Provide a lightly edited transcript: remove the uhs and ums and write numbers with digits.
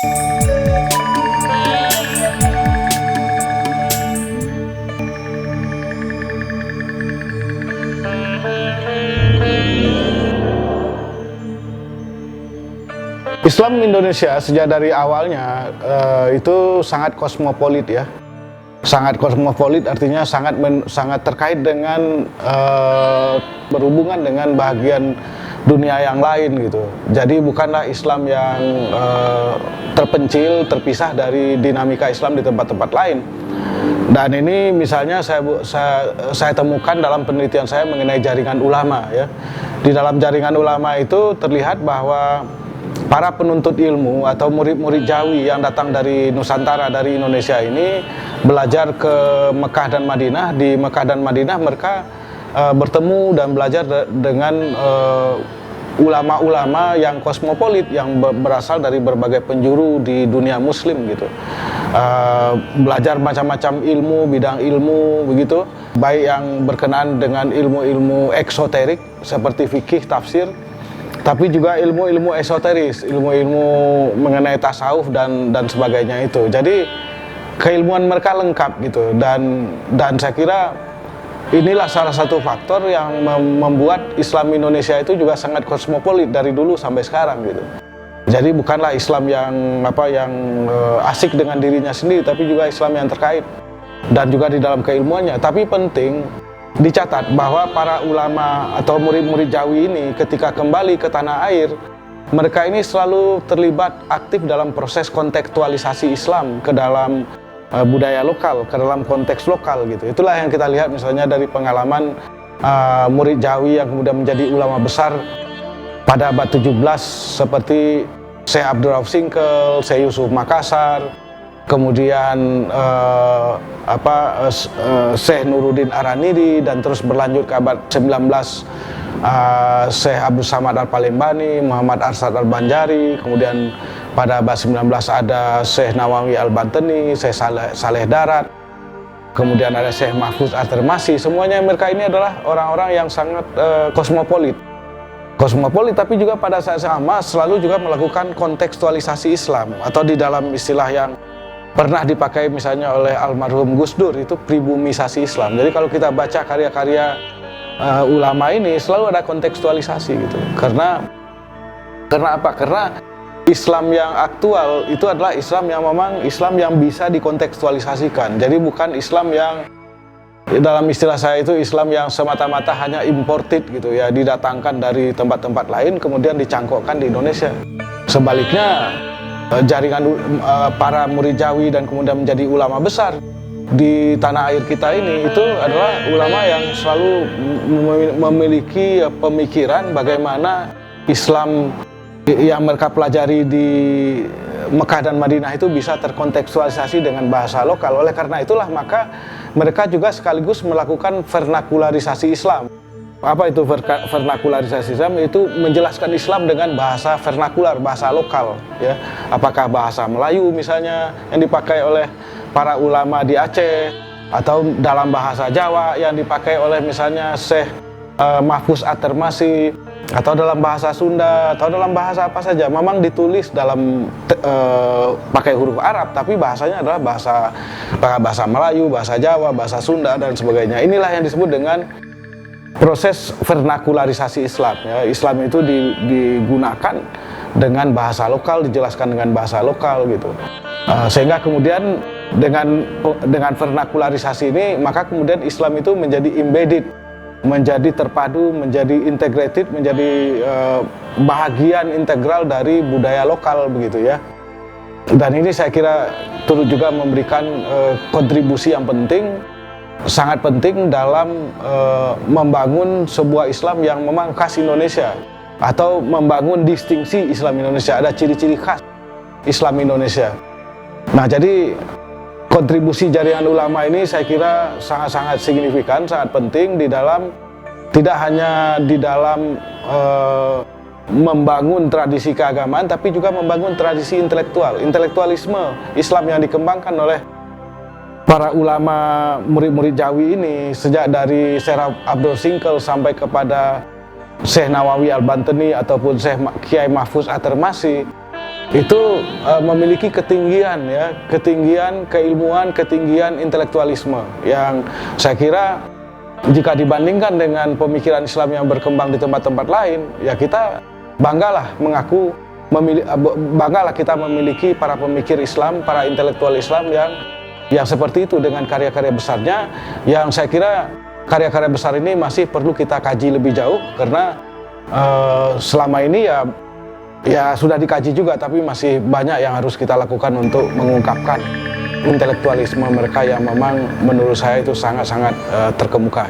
Islam Indonesia sejak dari awalnya itu sangat kosmopolit ya. Sangat kosmopolit artinya sangat terkait dengan berhubungan dengan bagian dunia yang lain gitu. Jadi bukanlah Islam yang terpencil, terpisah dari dinamika Islam di tempat-tempat lain. Dan ini misalnya saya temukan dalam penelitian saya mengenai jaringan ulama ya. Di dalam jaringan ulama itu terlihat bahwa para penuntut ilmu atau murid-murid Jawi yang datang dari Nusantara, dari Indonesia ini belajar ke Mekah dan Madinah. Di Mekah dan Madinah mereka bertemu dan belajar dengan ulama-ulama yang kosmopolit, yang berasal dari berbagai penjuru di dunia muslim gitu. Belajar macam-macam ilmu, bidang ilmu begitu, baik yang berkenaan dengan ilmu-ilmu eksoterik seperti fikih, tafsir, tapi juga ilmu-ilmu esoteris, ilmu-ilmu mengenai tasawuf dan sebagainya itu. Jadi keilmuan mereka lengkap gitu, dan saya kira inilah salah satu faktor yang membuat Islam Indonesia itu juga sangat kosmopolit dari dulu sampai sekarang gitu. Jadi bukanlah Islam yang asik dengan dirinya sendiri, tapi juga Islam yang terkait dan juga di dalam keilmuannya. Tapi penting dicatat bahwa para ulama atau murid-murid Jawi ini ketika kembali ke tanah air, mereka ini selalu terlibat aktif dalam proses kontekstualisasi Islam ke dalam budaya lokal, ke dalam konteks lokal gitu. Itulah yang kita lihat misalnya dari pengalaman murid Jawi yang kemudian menjadi ulama besar pada abad 17 seperti Syekh Abdul Rauf Singkel, Syekh Yusuf Makassar, kemudian Syekh Nuruddin Araniri, dan terus berlanjut ke abad 19 Syekh Abdul Samad Al-Palembani, Muhammad Arsyad Al-Banjari, kemudian pada abad 19 ada Syekh Nawawi Al-Bantani, Syekh Saleh Darat, kemudian ada Syekh Mahfuz At-Tirmasi. Semuanya mereka ini adalah orang-orang yang sangat kosmopolit, tapi juga pada saat sama selalu juga melakukan kontekstualisasi Islam, atau di dalam istilah yang pernah dipakai misalnya oleh almarhum Gus Dur itu pribumisasi Islam. Jadi kalau kita baca karya-karya ulama ini selalu ada kontekstualisasi gitu. Karena apa? Karena Islam yang aktual itu adalah Islam yang memang Islam yang bisa dikontekstualisasikan. Jadi bukan Islam yang dalam istilah saya itu Islam yang semata-mata hanya imported gitu ya, didatangkan dari tempat-tempat lain kemudian dicangkokkan di Indonesia. Sebaliknya jaringan para murid Jawi dan kemudian menjadi ulama besar di tanah air kita ini itu adalah ulama yang selalu memiliki pemikiran bagaimana Islam yang mereka pelajari di Mekah dan Madinah itu bisa terkontekstualisasi dengan bahasa lokal. Oleh karena itulah maka mereka juga sekaligus melakukan vernakularisasi Islam. Apa itu vernakularisasi Islam? Itu menjelaskan Islam dengan bahasa vernakular, bahasa lokal ya. Apakah bahasa Melayu misalnya yang dipakai oleh para ulama di Aceh, atau dalam bahasa Jawa yang dipakai oleh misalnya Syekh Mahfuz At-Tirmasi, atau dalam bahasa Sunda, atau dalam bahasa apa saja. Memang ditulis dalam pakai huruf Arab, tapi bahasanya adalah bahasa Melayu, bahasa Jawa, bahasa Sunda dan sebagainya. Inilah yang disebut dengan proses vernakularisasi Islam ya. Islam itu digunakan dengan bahasa lokal, dijelaskan dengan bahasa lokal gitu. Sehingga kemudian dengan vernakularisasi ini maka kemudian Islam itu menjadi embedded, menjadi terpadu, menjadi integrated, menjadi bahagian integral dari budaya lokal begitu ya. Dan ini saya kira turut juga memberikan kontribusi yang penting, sangat penting dalam membangun sebuah Islam yang memang khas Indonesia, atau membangun distingsi Islam Indonesia, ada ciri-ciri khas Islam Indonesia. Nah, jadi kontribusi jaringan ulama ini saya kira sangat-sangat signifikan, sangat penting di dalam, tidak hanya di dalam membangun tradisi keagamaan, tapi juga membangun tradisi intelektualisme Islam yang dikembangkan oleh para ulama murid-murid Jawi ini, sejak dari Syekh Abdul Singkel sampai kepada Syekh Nawawi Al-Bantani ataupun Syekh Kiai Mahfuz At-Tirmasi. itu memiliki ketinggian ya, ketinggian keilmuan, ketinggian intelektualisme yang saya kira jika dibandingkan dengan pemikiran Islam yang berkembang di tempat-tempat lain, ya kita banggalah banggalah kita memiliki para pemikir Islam, para intelektual Islam yang seperti itu dengan karya-karya besarnya, yang saya kira karya-karya besar ini masih perlu kita kaji lebih jauh karena selama ini ya sudah dikaji juga, tapi masih banyak yang harus kita lakukan untuk mengungkapkan intelektualisme mereka yang memang menurut saya itu sangat-sangat terkemuka.